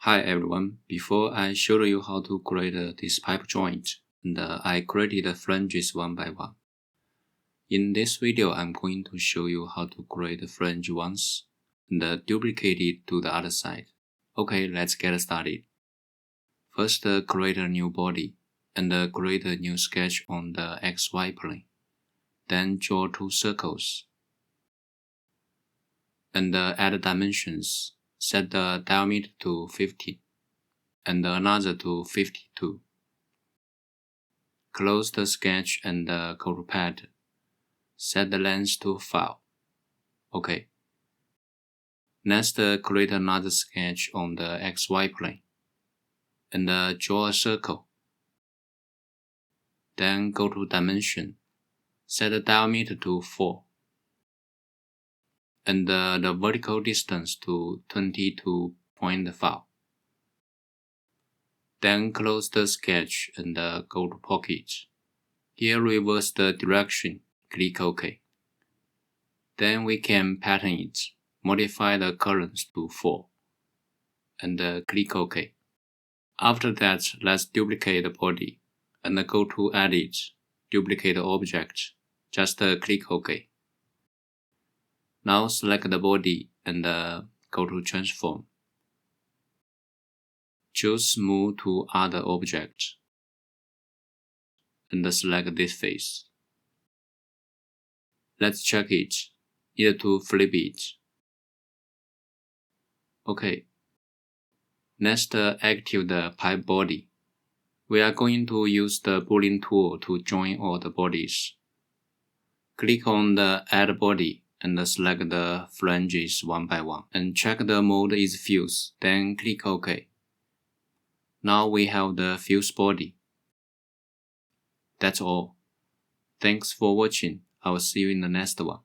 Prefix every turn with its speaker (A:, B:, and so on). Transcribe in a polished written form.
A: Hi everyone, before I show you how to create this pipe joint, I created flanges one by one. In this video, I'm going to show you how to create a flange once and duplicate it to the other side. Okay, let's get started. First, create a new body and create a new sketch on the XY plane. Then draw two circles and add dimensions. Set the diameter to 50 and another to 52. Close the sketch and go to Pad. Set the length to 5. OK. Next, create another sketch on the XY plane and draw a circle. Then go to Dimension. Set the diameter to 4 and the vertical distance to 22.5. Then close the sketch and go to Pocket. Here reverse the direction, click OK. Then we can pattern it, modify the colors to 4 and click OK. After that, let's duplicate the body and go to Edit, Duplicate Object, just click OK. Now select the body and go to Transform. Choose Move to Other Object and select this face. Let's check it. Need to flip it. OK. Next, activate the pipe body. We are going to use the Boolean tool to join all the bodies. Click on the Add Body and select the flanges one by one and check the mode is fuse, then click OK. Now we have the fuse body. That's all. Thanks for watching. I will see you in the next one.